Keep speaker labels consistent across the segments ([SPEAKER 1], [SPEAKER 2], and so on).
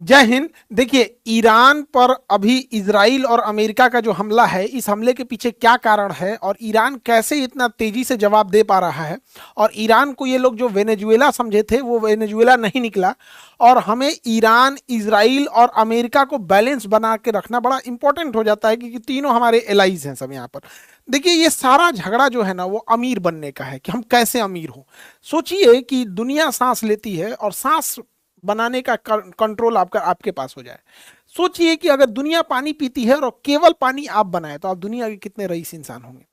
[SPEAKER 1] जय हिंद। देखिए, ईरान पर अभी इजराइल और अमेरिका का जो हमला है, इस हमले के पीछे क्या कारण है और ईरान कैसे इतना तेजी से जवाब दे पा रहा है। और ईरान को ये लोग जो वेनेजुएला समझे थे वो वेनेजुएला नहीं निकला। और हमें ईरान, इजराइल और अमेरिका को बैलेंस बना के रखना बड़ा इंपॉर्टेंट हो जाता है, क्योंकि तीनों हमारे एलाइज हैं सब यहाँ पर। देखिए, ये सारा झगड़ा जो है ना, वो अमीर बनने का है कि हम कैसे अमीर हों। सोचिए कि दुनिया सांस लेती है और सांस बनाने का कंट्रोल आपका आपके पास हो जाए। सोचिए कि अगर दुनिया पानी पीती है और केवल पानी आप बनाए, तो आप दुनिया के कितने रईस इंसान होंगे।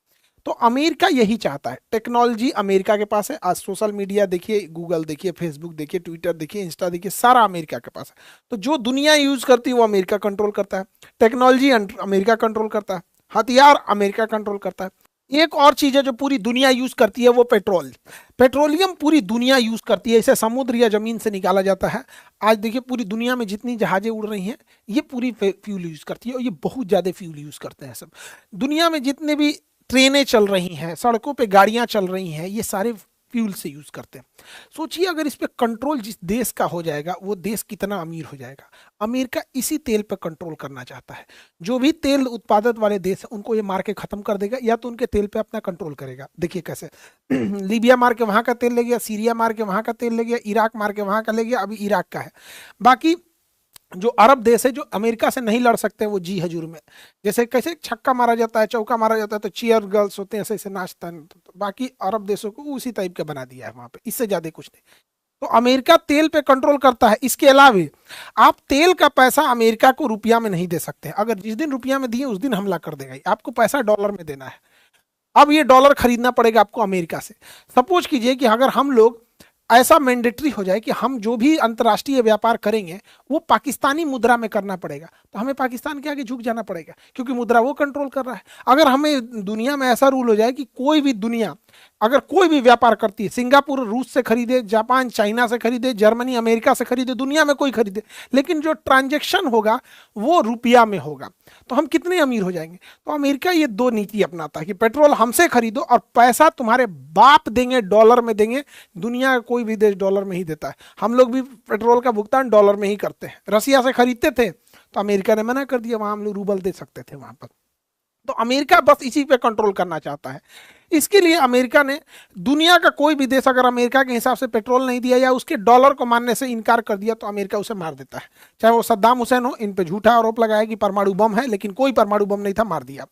[SPEAKER 1] तो अमेरिका यही चाहता है। टेक्नोलॉजी अमेरिका के पास है। आज सोशल मीडिया देखिए, गूगल देखिए, फेसबुक देखिए, ट्विटर देखिए, इंस्टा देखिए, सारा अमेरिका के पास है। तो जो दुनिया यूज करती है वो अमेरिका कंट्रोल करता है। टेक्नोलॉजी अमेरिका कंट्रोल करता है। हथियार अमेरिका कंट्रोल करता है। एक और चीज है जो पूरी दुनिया यूज करती है, वो पेट्रोल। पेट्रोलियम पूरी दुनिया यूज करती है। इसे समुद्र या जमीन से निकाला जाता है। आज देखिए, पूरी दुनिया में जितनी जहाजें उड़ रही हैं, ये पूरी फ्यूल यूज करती है, और ये बहुत ज्यादा फ्यूल यूज करते हैं सब। दुनिया में जितने भी ट्रेनें चल रही हैं, सड़कों पे गाड़ियां चल रही हैं, ये सारे फ्यूल से यूज करते हैं। सोचिए, अगर इस पे कंट्रोल जिस देश का हो जाएगा, वो देश कितना अमीर हो जाएगा। अमेरिका इसी तेल पे कंट्रोल करना चाहता है। जो भी तेल उत्पादक वाले देश हैं, उनको ये मार के खत्म कर देगा, या तो उनके तेल पे अपना कंट्रोल करेगा। देखिए कैसे लीबिया मार के वहां का तेल ले गया, सीरिया मार के वहां का तेल ले गया, इराक मार के वहां का ले गया, अभी इराक का है। बाकी जो अरब देश है, जो अमेरिका से नहीं लड़ सकते, वो जी हजूर में। जैसे कैसे छक्का मारा जाता है, चौका मारा जाता है, तो चीयर गर्ल्स होते हैं, ऐसे ऐसे नाचता है। तो बाकी अरब देशों को उसी टाइप का बना दिया है वहां पे, इससे ज्यादा कुछ नहीं। तो अमेरिका तेल पे कंट्रोल करता है। इसके अलावा आप तेल का पैसा अमेरिका को रुपया में नहीं दे सकते। अगर जिस दिन रुपया में दिए, उस दिन हमला कर देगा। आपको पैसा डॉलर में देना है। अब ये डॉलर खरीदना पड़ेगा आपको अमेरिका से। सपोज कीजिए कि अगर हम लोग ऐसा मैंडेटरी हो जाए कि हम जो भी अंतर्राष्ट्रीय व्यापार करेंगे, वो पाकिस्तानी मुद्रा में करना पड़ेगा, तो हमें पाकिस्तान के आगे झुक जाना पड़ेगा, क्योंकि मुद्रा वो कंट्रोल कर रहा है। अगर हमें दुनिया में ऐसा रूल हो जाए कि कोई भी दुनिया अगर कोई भी व्यापार करती है, सिंगापुर रूस से खरीदे, जापान चाइना से खरीदे, जर्मनी अमेरिका से खरीदे, दुनिया में कोई खरीदे, लेकिन जो ट्रांजेक्शन होगा वो रुपया में होगा, तो हम कितने अमीर हो जाएंगे। तो अमेरिका ये दो नीति अपनाता है कि पेट्रोल हमसे खरीदो और पैसा तुम्हारे बाप देंगे, डॉलर में देंगे। दुनिया का कोई भी देश डॉलर में ही देता है। हम लोग भी पेट्रोल का भुगतान डॉलर में ही करते हैं। रसिया से खरीदते थे, तो अमेरिका ने मना कर दिया, वहां हम लोग रूबल दे सकते थे वहां पर। तो अमेरिका बस इसी पे कंट्रोल करना चाहता है। इसके लिए अमेरिका ने, दुनिया का कोई भी देश अगर अमेरिका के हिसाब से पेट्रोल नहीं दिया या उसके डॉलर को मानने से इनकार कर दिया, तो अमेरिका उसे मार देता है। चाहे वो सद्दाम हुसैन हो। इन पे झूठा आरोप लगाया कि परमाणु बम है, लेकिन कोई परमाणु बम नहीं था, मार दिया।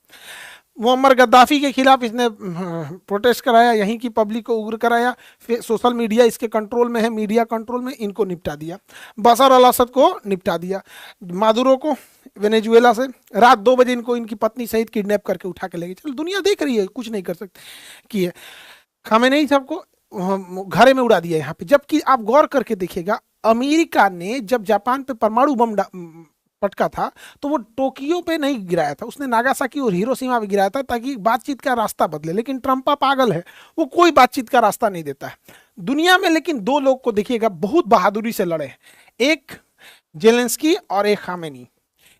[SPEAKER 1] मुअम्मर गद्दाफी के खिलाफ इसने प्रोटेस्ट कराया, यहीं की पब्लिक को उग्र कराया। फिर सोशल मीडिया इसके कंट्रोल में है, मीडिया कंट्रोल में, इनको निपटा दिया। बशर अल असद को निपटा दिया। मादुरो को वेनेजुएला से रात 2 बजे इनको इनकी पत्नी सहित किडनैप करके उठा के ले गए। चलो, दुनिया देख रही है, कुछ नहीं कर सकती कि खामेनेई सबको घरे में उड़ा दिया यहाँ पे। जबकि आप गौर करके देखिएगा, अमेरिका ने जब जापान पे परमाणु बम पटका था, तो वो टोक्यो पे नहीं गिराया था, उसने नागासाकी और हिरोशिमा पे गिराया था, ताकि बातचीत का रास्ता बदले। लेकिन ट्रंपा पागल है, वो कोई बातचीत का रास्ता नहीं देता है दुनिया में। लेकिन दो लोग को देखिएगा, बहुत बहादुरी से लड़े, एक जेलेंस्की और एक खामेनी।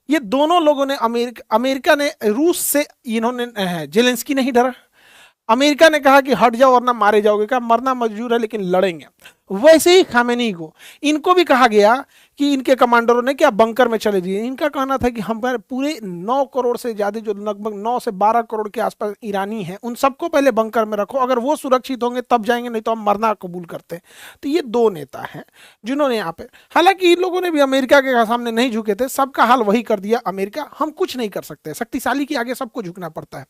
[SPEAKER 1] ये दोनों लोगों ने, अमेरिका ने रूस से, इन्होंने, जेलेंस्की नहीं डरा। अमेरिका ने कहा कि हट जाओ वरना मारे जाओगे, कहा मरना मंजूर है लेकिन लड़ेंगे। वैसे ही खामेनी को, इनको भी कहा गया कि इनके कमांडरों ने क्या बंकर में चले जाइए। इनका कहना था कि हमारे पूरे 9 करोड़ से ज्यादा, जो लगभग 9 से 12 करोड़ के आसपास ईरानी हैं, उन सबको पहले बंकर में रखो, अगर वो सुरक्षित होंगे तब जाएंगे, नहीं तो हम मरना कबूल करते हैं। तो ये दो नेता हैं जिन्होंने यहाँ पे, हालांकि इन लोगों ने भी अमेरिका के सामने नहीं झुके थे, सबका हाल वही कर दिया अमेरिका। हम कुछ नहीं कर सकते, शक्तिशाली के आगे सबको झुकना पड़ता है।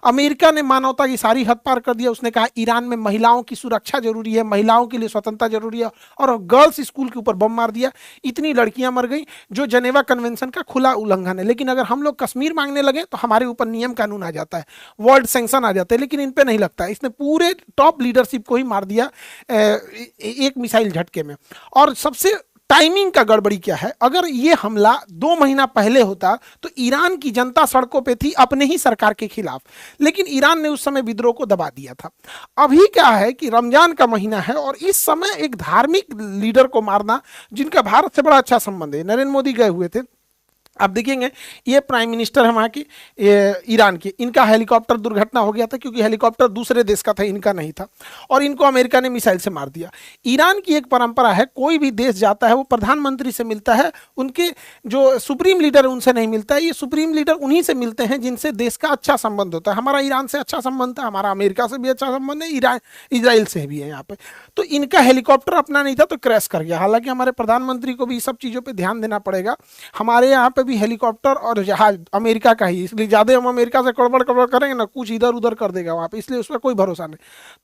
[SPEAKER 1] अमेरिका ने मानवता की सारी हद पार कर दिया। उसने कहा ईरान में महिलाओं की सुरक्षा जरूरी है, महिलाओं के लिए स्वतंत्रता जरूरी है, और गर्ल्स स्कूल के ऊपर बम मार दिया। इतनी लड़कियां मर गई, जो जेनेवा कन्वेंशन का खुला उल्लंघन है। लेकिन अगर हम लोग कश्मीर मांगने लगे, तो हमारे ऊपर नियम कानून आ जाता है, वर्ल्ड सैंक्शन आ जाते हैं। लेकिन इन पे नहीं लगता है। इसने पूरे टॉप लीडरशिप को ही मार दिया एक मिसाइल झटके में। और सबसे टाइमिंग का गड़बड़ी क्या है, अगर ये हमला 2 महीना पहले होता, तो ईरान की जनता सड़कों पे थी अपने ही सरकार के खिलाफ, लेकिन ईरान ने उस समय विद्रोह को दबा दिया था। अभी क्या है कि रमजान का महीना है, और इस समय एक धार्मिक लीडर को मारना, जिनका भारत से बड़ा अच्छा संबंध है, नरेंद्र मोदी गए हुए थे, आप देखेंगे ये प्राइम मिनिस्टर है वहाँ की, ईरान की, इनका हेलीकॉप्टर दुर्घटना हो गया था क्योंकि हेलीकॉप्टर दूसरे देश का था, इनका नहीं था, और इनको अमेरिका ने मिसाइल से मार दिया। ईरान की एक परंपरा है, कोई भी देश जाता है वो प्रधानमंत्री से मिलता है, उनके जो सुप्रीम लीडर है उनसे नहीं मिलता है। ये सुप्रीम लीडर उन्हीं से मिलते हैं जिनसे देश का अच्छा संबंध होता है। हमारा ईरान से अच्छा संबंध है, हमारा अमेरिका से भी अच्छा संबंध है, इसराइल से भी है यहाँ पे। तो इनका हेलीकॉप्टर अपना नहीं था तो क्रैश कर गया। हालांकि हमारे प्रधानमंत्री को भी सब चीज़ों पर ध्यान देना पड़ेगा। हमारे यहाँ पे भी हेलीकॉप्टर और जहाज अमेरिका का ही, इसलिए ज़्यादा हम अमेरिका से कड़बड़ कड़बड़ करेंगे ना, कुछ इधर उधर कर देगा वहाँ पे, इसलिए उस पर कोई भरोसा नहीं।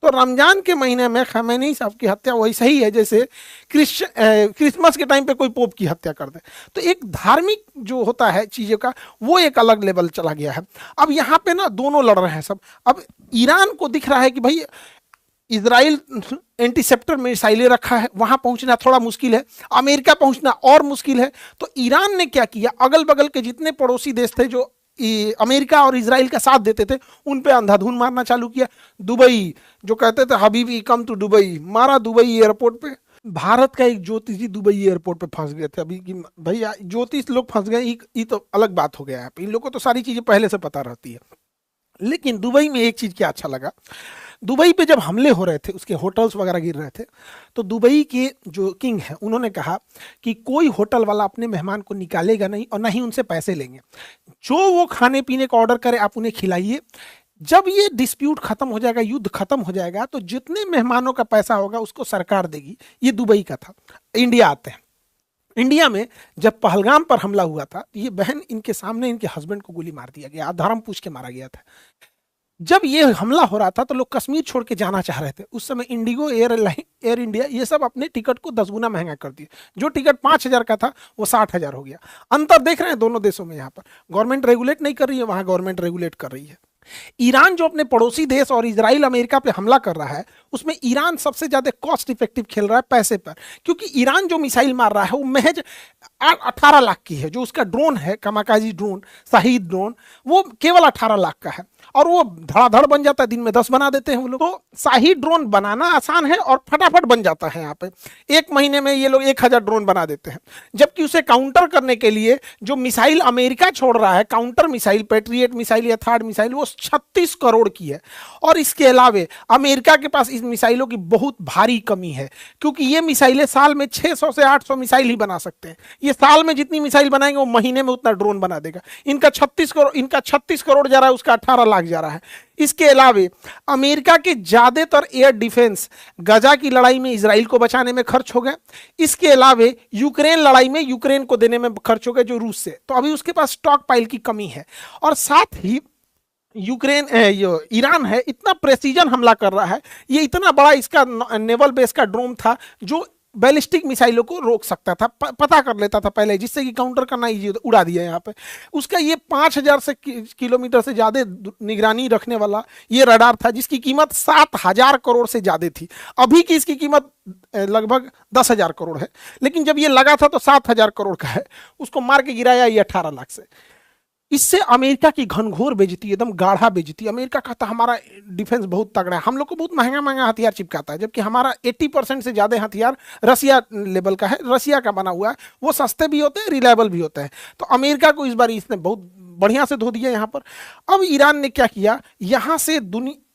[SPEAKER 1] तो रमजान के महीने में खमैनी साहब की हत्या वही सही है जैसे क्रिसमस के टाइम पे कोई पोप की हत्या कर दे। तो एक धार्मिक जो होता है चीज़ों का वो एक अलग लेवल चला गया है। अब यहाँ पे ना दोनों लड़ रहे हैं सब। अब ईरान को दिख रहा है कि भाई इजराइल एंटीसेप्टर मिसाइलें रखा है, वहां पहुंचना थोड़ा मुश्किल है, अमेरिका पहुंचना और मुश्किल है। तो ईरान ने क्या किया, अगल बगल के जितने पड़ोसी देश थे जो अमेरिका और इजराइल का साथ देते थे उन पे अंधाधुन मारना चालू किया। दुबई जो कहते थे हबीबी कम टू दुबई, मारा दुबई एयरपोर्ट पे। भारत का एक ज्योतिषी दुबई एयरपोर्ट पे फंस गए थे अभी कि भैया ज्योतिष लोग फंस गए, ये तो अलग बात हो गया है। इन लोगों को तो सारी चीजें पहले से पता रहती है। लेकिन दुबई में एक चीज क्या अच्छा लगा, दुबई पे जब हमले हो रहे थे, उसके होटल्स वगैरह गिर रहे थे, तो दुबई के जो किंग हैं उन्होंने कहा कि कोई होटल वाला अपने मेहमान को निकालेगा नहीं और ना ही उनसे पैसे लेंगे, जो वो खाने पीने का ऑर्डर करे आप उन्हें खिलाइए। जब ये डिस्प्यूट खत्म हो जाएगा, युद्ध खत्म हो जाएगा, तो जितने मेहमानों का पैसा होगा उसको सरकार देगी। ये दुबई का था। इंडिया आते हैं, इंडिया में जब पहलगाम पर हमला हुआ था तो ये बहन इनके सामने इनके हस्बैंड को गोली मार दिया गया, धर्म पूछ के मारा गया था। जब ये हमला हो रहा था तो लोग कश्मीर छोड़ के जाना चाह रहे थे। उस समय इंडिगो, एयर इंडिया, ये सब अपने टिकट को 10 गुना महंगा कर दिए। जो टिकट 5,000 का था वो 60,000 हो गया। अंतर देख रहे हैं दोनों देशों में। यहाँ पर गवर्नमेंट रेगुलेट नहीं कर रही है, वहां गवर्नमेंट रेगुलेट कर रही है। ईरान जो अपने पड़ोसी देश और इजराइल अमेरिका पे हमला कर रहा है उसमें ईरान सबसे ज्यादा कॉस्ट इफेक्टिव खेल रहा है पैसे पर, क्योंकि ईरान जो मिसाइल मार रहा है वो महज 18 लाख की है। जो उसका ड्रोन है, कामाकाजी ड्रोन, शाहीद ड्रोन, वो केवल 18 लाख का है और वो धड़ाधड़ बन जाता है। दिन में 10 बना देते हैं वो लोग। तो शाहीद ड्रोन बनाना आसान है और फटाफट बन जाता है। यहाँ पे 1 महीने में ये लोग 1000 ड्रोन बना देते हैं। जबकि उसे काउंटर करने के लिए जो मिसाइल अमेरिका छोड़ रहा है, काउंटर मिसाइल, पैट्रियट मिसाइल या थर्ड मिसाइल, वो 36 करोड़ की है। और इसके अलावे अमेरिका के पास इस मिसाइलों की बहुत भारी कमी है, क्योंकि ये मिसाइलें साल में 600 से 800 मिसाइल ही बना सकते हैं। ये साल में जितनी मिसाइल बनाएंगे वो महीने में उतना ड्रोन बना देगा। इनका 36 करोड़ जा रहा है, उसका 18 लाख जा रहा है। इसके अलावे अमेरिका के ज्यादातर एयर डिफेंस गजा की लड़ाई में इजराइल को बचाने में खर्च हो गए। इसके अलावे यूक्रेन लड़ाई में यूक्रेन को देने में खर्च हो गए जो रूस से। तो अभी उसके पास स्टॉक पाइल की कमी है। और साथ ही ईरान है इतना प्रेसिजन हमला कर रहा है। ये इतना बड़ा इसका नेवल बेस का ड्रोन था जो बैलिस्टिक मिसाइलों को रोक सकता था, पता कर लेता था पहले, जिससे कि काउंटर करना इजी उड़ा दिया यहाँ पे। उसका ये 5000 से किलोमीटर से ज़्यादा निगरानी रखने वाला ये रडार था, जिसकी कीमत 7000 करोड़ से ज़्यादा थी। अभी की इसकी कीमत लगभग 10,000 करोड़ है, लेकिन जब ये लगा था तो 7000 करोड़ का है। उसको मार के गिराया ये 18 लाख से। इससे अमेरिका की घनघोर बेइज्जती, एकदम गाढ़ा बेइज्जती। अमेरिका कहता हमारा डिफेंस बहुत तगड़ा है, हम लोग को बहुत महंगा महंगा हथियार चिपकाता है, जबकि हमारा 80% से ज़्यादा हथियार रसिया लेवल का है, रसिया का बना हुआ है। वो सस्ते भी होते हैं, रिलायबल भी होते हैं। तो अमेरिका को इस बार इसने बहुत बढ़िया से धो दिया यहाँ पर। अब ईरान ने क्या किया, यहाँ से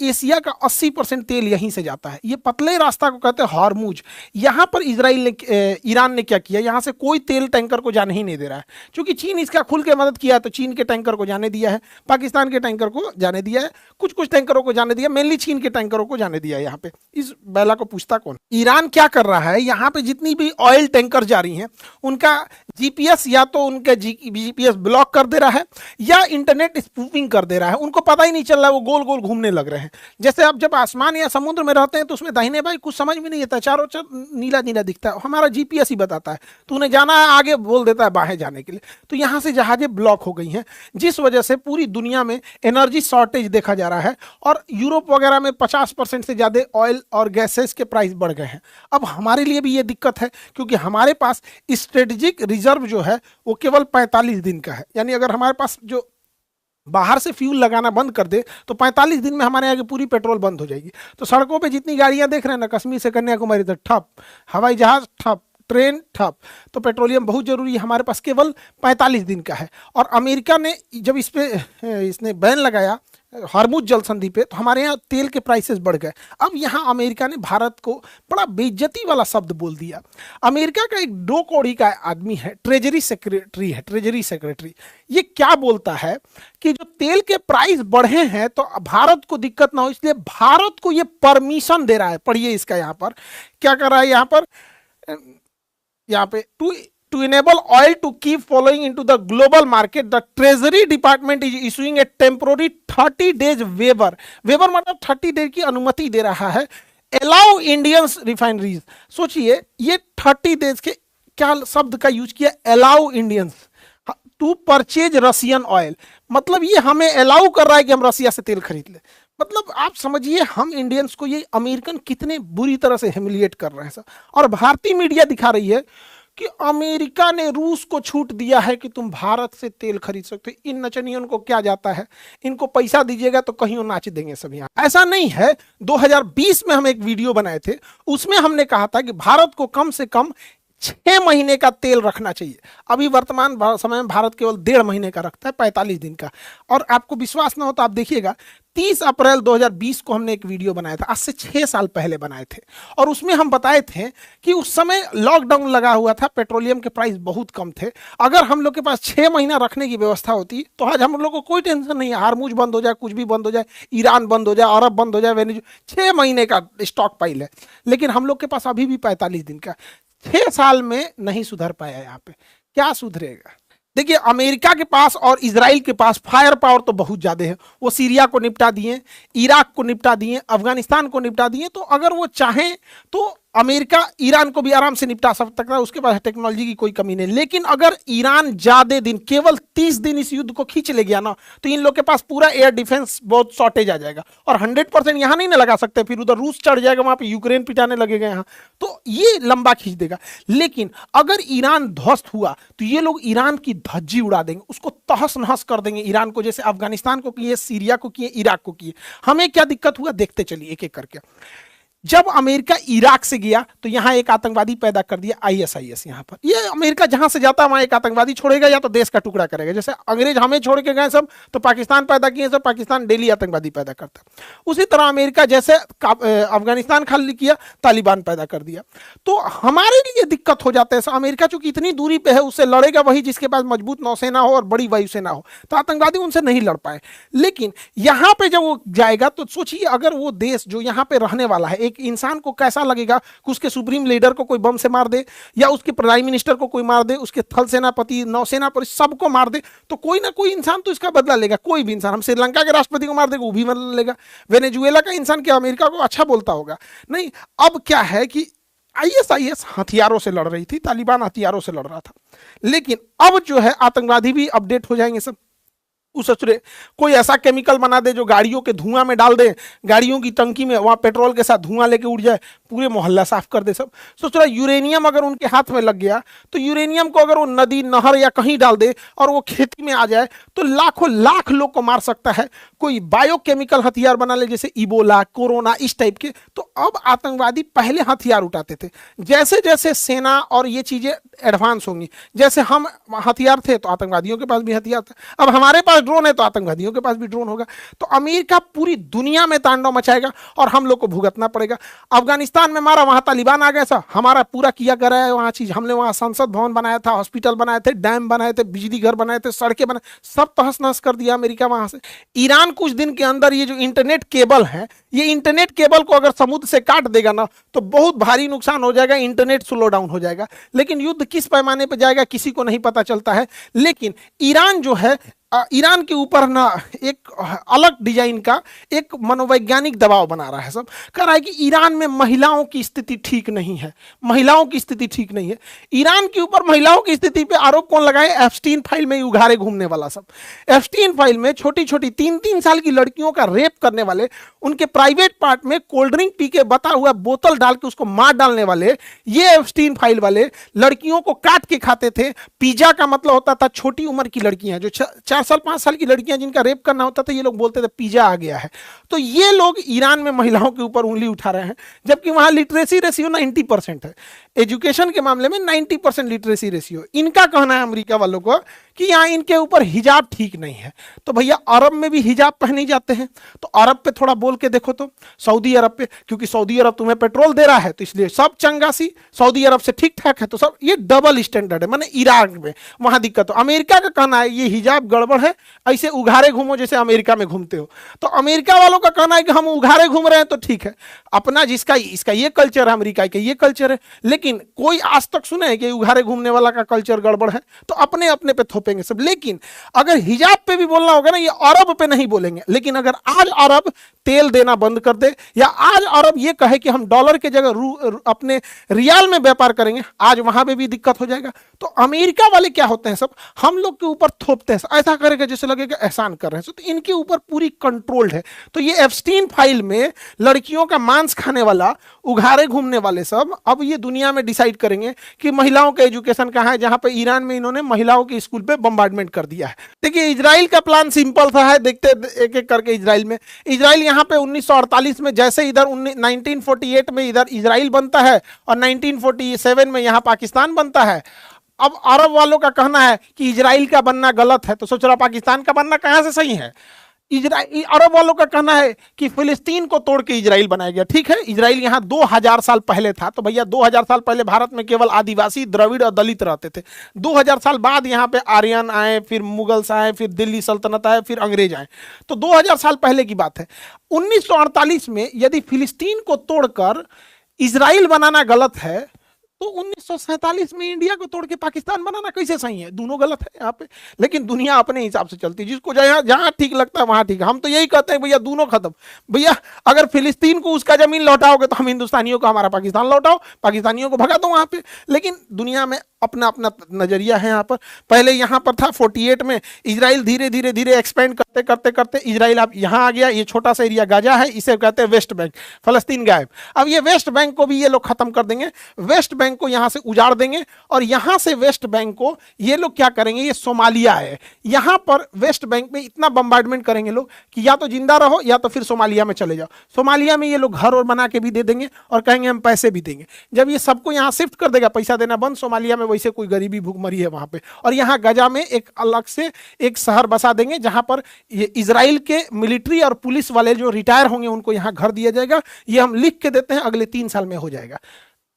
[SPEAKER 1] एशिया का 80% तेल यहीं से जाता है। ये पतले रास्ता को कहते हैं हॉर्मुज। यहाँ पर ईरान ने क्या किया, यहाँ से कोई तेल टैंकर को जाने ही नहीं दे रहा है, क्योंकि चीन इसका खुल के मदद किया है। तो चीन के टैंकर को जाने दिया है, पाकिस्तान के टैंकर को जाने दिया है, कुछ कुछ टैंकरों को जाने दिया, मेनली चीन के टैंकरों को जाने दिया है। यहाँ पे इस बैला को पूछता कौन। ईरान क्या कर रहा है, यहाँ पे जितनी भी ऑयल टैंकर जा रही हैं उनका जीपीएस या तो उनका जीपीएस ब्लॉक कर दे रहा है या इंटरनेट स्पूफिंग कर दे रहा है। उनको पता ही नहीं चल रहा है, वो गोल गोल घूमने लग रहे हैं। जैसे आप जब आसमान या समुद्र में रहते हैं तो उसमें दाहिने बाएं कुछ समझ में नहीं आता, चारों नीला नीला दिखता है, हमारा जीपीएस ही बताता है। तो उन्हें जाना है आगे, बोल देता है बाहें जाने के लिए। तो यहाँ से जहाजें ब्लॉक हो गई हैं, जिस वजह से पूरी दुनिया में एनर्जी शॉर्टेज देखा जा रहा है। और यूरोप वगैरह में 50% से ज़्यादा ऑयल और गैसेस के प्राइस बढ़ गए हैं। अब हमारे लिए भी ये दिक्कत है, क्योंकि हमारे पास स्ट्रेटेजिक रिजर्व जो है वो केवल 45 दिन का है। यानी अगर हमारे पास जो बाहर से फ्यूल लगाना बंद कर दे तो 45 दिन में हमारे यहाँ की पूरी पेट्रोल बंद हो जाएगी। तो सड़कों पे जितनी गाड़ियां देख रहे हैं ना, कश्मीर से कन्याकुमारी तक ठप, हवाई जहाज ठप ट्रेन ठप, तो पेट्रोलियम बहुत जरूरी है, हमारे पास केवल 45 दिन का है। और अमेरिका ने जब इस पे इसने बैन लगाया हॉर्मुज जल संधि पे, तो हमारे यहाँ तेल के प्राइसेस बढ़ गए। अब यहाँ अमेरिका ने भारत को बड़ा बेइज्जती वाला शब्द बोल दिया। अमेरिका का एक 2 कौड़ी का आदमी है, ट्रेजरी सेक्रेटरी, ये क्या बोलता है कि जो तेल के प्राइस बढ़े हैं तो भारत को दिक्कत ना हो, इसलिए भारत को ये परमिशन दे रहा है। पढ़िए इसका, यहाँ पर क्या कर रहा है, यहाँ पे to enable oil to keep flowing into the global market, the Treasury Department is issuing a temporary 30 days waiver मतलब 30 डेज की अनुमति दे रहा है। Allow Indians refineries, सोचिए ये 30 डेज के क्या शब्द का यूज किया, allow Indians to purchase Russian oil, मतलब ये हमें अलाउ कर रहा है कि हम रसिया से तेल खरीद ले। मतलब आप समझिए हम इंडियंस को ये अमेरिकन कितने बुरी तरह से हेमिलिएट कर रहे हैं सर। और भारतीय मीडिया दिखा रही है कि अमेरिका ने रूस को छूट दिया है कि तुम भारत से तेल खरीद सकते हो। इन नचनियों को क्या जाता है, इनको पैसा दीजिएगा तो कहीं नाच देंगे सब यहाँ। ऐसा नहीं है। 2020 में हम एक वीडियो बनाए थे, उसमें हमने कहा था कि भारत को कम से कम 6 महीने का तेल रखना चाहिए। अभी वर्तमान समय में भारत केवल 1.5 महीने का रखता है, 45 दिन का। और आपको विश्वास ना हो तो आप देखिएगा, 30 अप्रैल 2020 को हमने एक वीडियो बनाया था, आज से 6 साल पहले बनाए थे। और उसमें हम बताए थे कि उस समय लॉकडाउन लगा हुआ था, पेट्रोलियम के प्राइस बहुत कम थे। अगर हम लोग के पास 6 महीना रखने की व्यवस्था होती तो आज हम लोग को कोई टेंशन नहीं है, हार्मुज बंद हो जाए, कुछ भी बंद हो जाए, ईरान बंद हो जाए, अरब बंद हो जाए, वेनेजुएला, 6 महीने का स्टॉक पाइल है। लेकिन हम लोग के पास अभी भी 45 दिन का। 6 साल में नहीं सुधर पाया। यहाँ पे क्या सुधरेगा? देखिए अमेरिका के पास और इजराइल के पास फायर पावर तो बहुत ज्यादा है। वो सीरिया को निपटा दिए, इराक को निपटा दिए, अफगानिस्तान को निपटा दिए। तो अगर वो चाहें तो अमेरिका ईरान को भी आराम से निपटा सकता है, उसके पास टेक्नोलॉजी की कोई कमी नहीं। लेकिन अगर ईरान ज्यादा दिन, केवल 30 दिन इस युद्ध को खींच ले गया ना, तो इन लोग के पास पूरा एयर डिफेंस बहुत शॉर्टेज आ जाएगा। और 100% यहां नहीं ना लगा सकते, फिर उधर रूस चढ़ जाएगा, वहां पे यूक्रेन पिटाने लगेगा यहाँ, तो ये लंबा खींच देगा। लेकिन अगर ईरान ध्वस्त हुआ तो ये लोग ईरान की धज्जी उड़ा देंगे, उसको तहस नहस कर देंगे ईरान को, जैसे अफगानिस्तान को किए, सीरिया को किए, इराक को किए। हमें क्या दिक्कत हुआ देखते चलिए एक एक करके। जब अमेरिका इराक से गया तो यहां एक आतंकवादी पैदा कर दिया, ISIS। यहां पर ये अमेरिका जहां से जाता है वहां एक आतंकवादी छोड़ेगा या तो देश का टुकड़ा करेगा। जैसे अंग्रेज हमें छोड़ के गए सब, तो पाकिस्तान पैदा किए सब, पाकिस्तान डेली आतंकवादी पैदा करता। उसी तरह अमेरिका जैसे अफगानिस्तान खाली किया, तालिबान पैदा कर दिया। तो हमारे लिए दिक्कत हो जाता है। अमेरिका चूंकि इतनी दूरी पे है, उससे लड़ेगा वही जिसके पास मजबूत नौसेना हो और बड़ी वायुसेना हो, तो आतंकवादी उनसे नहीं लड़ पाए। लेकिन यहां पर जब वो जाएगा तो सोचिए, अगर वो देश जो यहां पर रहने वाला है, एक इंसान को कैसा लगेगा कि उसके सुप्रीम लीडर को कोई बम से मार दे, या उसके प्राइम मिनिस्टर को कोई मार दे, उसके थल सेनापति, नौसेना पर सबको मार दे, तो कोई ना कोई इंसान तो इसका बदला लेगा। कोई भी इंसान, हम श्रीलंका के राष्ट्रपति को मार देगा, वो भी बदला लेगा। वेनेजुएला का इंसान क्या अमेरिका को अच्छा बोलता होगा? नहीं। अब क्या है कि ISIS हथियारों से लड़ रही थी, तालिबान हथियारों से लड़ रहा था। लेकिन अब जो है आतंकवादी भी अपडेट हो जाएंगे सब। उसरे कोई ऐसा केमिकल बना दे जो गाड़ियों के धुआं में डाल दे, गाड़ियों की टंकी में वहां पेट्रोल के साथ धुआं लेके उड़ जाए, पूरे मोहल्ला साफ कर दे सब। सोच रहा यूरेनियम अगर उनके हाथ में लग गया तो यूरेनियम को अगर वो नदी, नहर या कहीं डाल दे और वो खेती में आ जाए तो लाखों लाख लोग को मार सकता है। कोई बायोकेमिकल हथियार बना ले, जैसे इबोला, कोरोना, इस टाइप के। तो अब आतंकवादी पहले हथियार उठाते थे, जैसे जैसे सेना और ये चीजें एडवांस होंगी, जैसे हम हथियार थे तो आतंकवादियों के पास भी हथियार था, अब हमारे पास ड्रोन है तो आतंकवादियों के पास भी ड्रोन होगा। तो अमेरिका पूरी दुनिया में तांडव मचाएगा और हम लोग को भुगतना पड़ेगा। अफगानिस्तान में मारा, वहां तालिबान आ गया, सा हमारा पूरा किया कर रहा है वहां चीज। हमने वहां संसद भवन बनाया था, हॉस्पिटल बनाए थे, डैम बनाए थे, बिजली घर बनाए थे, सड़कें बनाए, सब तहस नहस कर दिया अमेरिका वहां से। ईरान कुछ दिन के अंदर ये जो इंटरनेट केबल है, ये इंटरनेट केबल को अगर समुद्र से काट देगा ना तो बहुत भारी नुकसान हो जाएगा, इंटरनेट स्लो डाउन हो जाएगा। लेकिन युद्ध किस पैमाने पर जाएगा किसी को नहीं पता चलता है। लेकिन ईरान जो है, ईरान के ऊपर ना एक अलग डिजाइन का एक मनोवैज्ञानिक दबाव बना रहा है सब। कह रहा है कि ईरान में महिलाओं की स्थिति ठीक नहीं है, महिलाओं की स्थिति ठीक नहीं है। ईरान के ऊपर महिलाओं की स्थिति पे आरोप कौन लगाए? एप्स्टीन फाइल में उघारे घूमने वाला सब। एप्स्टीन फाइल में छोटी छोटी 3-3 साल की लड़कियों का रेप करने वाले, उनके प्राइवेट पार्ट में कोल्ड ड्रिंक पी के बता हुआ बोतल डाल के उसको मार डालने वाले, ये एप्स्टीन फाइल वाले लड़कियों को काट के खाते थे। पिज्जा का मतलब होता था छोटी उम्र की लड़कियां जो 4 4 साल 5 साल की लड़कियां जिनका रेप करना होता था, ये लोग बोलते थे पिज्जा आ गया है। तो ये लोग ईरान में महिलाओं के ऊपर उंगली उठा रहे हैं, जबकि वहां लिटरेसी रेशियो 90% है, एजुकेशन के मामले में 90% लिटरेसी रेशियो। इनका कहना है अमेरिका वालों को कि यहाँ इनके ऊपर हिजाब ठीक नहीं है। तो भैया अरब में भी हिजाब पहने जाते हैं, तो अरब पे थोड़ा बोल के देखो तो, सऊदी अरब पे, क्योंकि सऊदी अरब तुम्हें पेट्रोल दे रहा है तो इसलिए सब चंगासी, सऊदी अरब से ठीक ठाक है तो सब, ये डबल स्टैंडर्ड है। माने ईरान में वहां दिक्कत हो। अमेरिका का कहना है ये हिजाब गड़बड़ है, ऐसे उघारे घूमो जैसे अमेरिका में घूमते हो। तो अमेरिका वालों का कहना है कि हम उघारे घूम रहे हैं तो ठीक है, अपना जिसका इसका ये कल्चर है, अमेरिका का ये कल्चर है। लेकिन कोई आज तक सुने है कि उघारे घूमने वाला का कल्चर गड़बड़ है? तो अपने अपने पे थोपेंगे सब। लेकिन अगर हिजाब पे भी बोलना होगा ना, ये अरब पे नहीं बोलेंगे। लेकिन अगर आज अरब तेल देना बंद कर दे, या आज अरब ये कहे कि हम डॉलर के जगह अपने रियाल में व्यापार करेंगे, आज वहां पे भी दिक्कत हो जाएगा। तो अमेरिका वाले क्या होते हैं, सब हम लोग के ऊपर थोपते हैं, ऐसा करेगा जैसे लगेगा एहसान कर रहे हैं। तो इनके ऊपर पूरी कंट्रोल्ड है। तो ये एप्स्टीन फाइल में लड़कियों का मांस खाने वाला, उघारे घूमने वाले सब अब ये दुनिया में डिसाइड करेंगे कि महिलाओं का एजुकेशन कहाँ है, जहां पे ईरान में इन्होंने महिलाओं के स्कूल पे बम्बार्डमेंट कर दिया है। देखिए इजराइल का प्लान सिंपल सा है, देखते एक एक करके। इजराइल यहाँ पे 1948 में जैसे इधर 1948 में इधर इजराइल बनता है और 1947 में यहाँ पाकिस्तान बनता है। अब अरब वालों का कहना है कि इजराइल का बनना गलत है, तो सोच रहा पाकिस्तान का बनना कहां से सही है। अरब वालों का कहना है कि फिलिस्तीन को तोड़ के इजराइल बनाया गया। ठीक है, इजराइल यहाँ 2000 साल पहले था, तो भैया 2000 साल पहले भारत में केवल आदिवासी, द्रविड़ और दलित रहते थे। 2000 साल बाद यहाँ पे आर्यन आए, फिर मुगल्स आए, फिर दिल्ली सल्तनत आए, फिर अंग्रेज आए। तो 2000 साल पहले की बात है। 1948 में यदि फिलिस्तीन को तोड़कर इजराइल बनाना गलत है, तो 1947 में इंडिया को तोड़ के पाकिस्तान बनाना कैसे सही है? दोनों गलत है यहाँ पे। लेकिन दुनिया अपने हिसाब से चलती है, जिसको जहां जहां ठीक लगता है वहां ठीक है। हम तो यही कहते हैं भैया दोनों खत्म। भैया अगर फिलिस्तीन को उसका जमीन लौटाओगे तो हम हिंदुस्तानियों को हमारा पाकिस्तान लौटाओ, पाकिस्तानियों को भगा दो वहां पे। लेकिन दुनिया में अपना अपना नजरिया है यहाँ पर। पहले यहाँ पर था 48 में, इजराइल धीरे धीरे धीरे एक्सपेंड करते करते करते इजराइल अब यहाँ आ गया। ये छोटा सा एरिया गाजा है, इसे कहते हैं वेस्ट बैंक, फलस्तीन गायब। अब ये वेस्ट बैंक को भी ये लोग खत्म कर देंगे, वेस्ट बैंक को यहाँ से उजाड़ देंगे। और यहाँ से वेस्ट बैंक को ये लोग क्या करेंगे, ये सोमालिया है, यहाँ पर वेस्ट बैंक में इतना बम्बार्डमेंट करेंगे लोग कि या तो जिंदा रहो या तो फिर सोमालिया में चले जाओ। सोमालिया में ये लोग घर और बना के भी दे देंगे और कहेंगे हम पैसे भी देंगे। जब ये सबको यहाँ शिफ्ट कर देगा, पैसा देना बंद, सोमालिया में वैसे कोई गरीबी भूखमरी है वहां पे, और यहाँ गजा में एक अलग से एक शहर बसा देंगे जहां पर ये इजराइल के मिलिट्री और पुलिस वाले जो रिटायर होंगे उनको यहाँ घर दिया जाएगा। ये हम लिख के देते हैं, अगले 3 साल में हो जाएगा।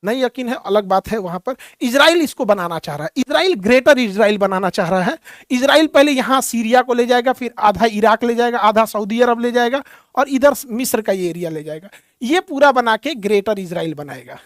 [SPEAKER 1] नहीं यकीन है अलग बात है। वहां पर इजराइल इसको बनाना चाह रहा है, इजराइल ग्रेटर इजराइल बनाना चाह रहा है। इजराइल पहले यहाँ सीरिया को ले जाएगा, फिर आधा इराक ले जाएगा, आधा सऊदी अरब ले जाएगा और इधर मिस्र का ये एरिया ले जाएगा। ये पूरा बना के ग्रेटर इजराइल बनाएगा।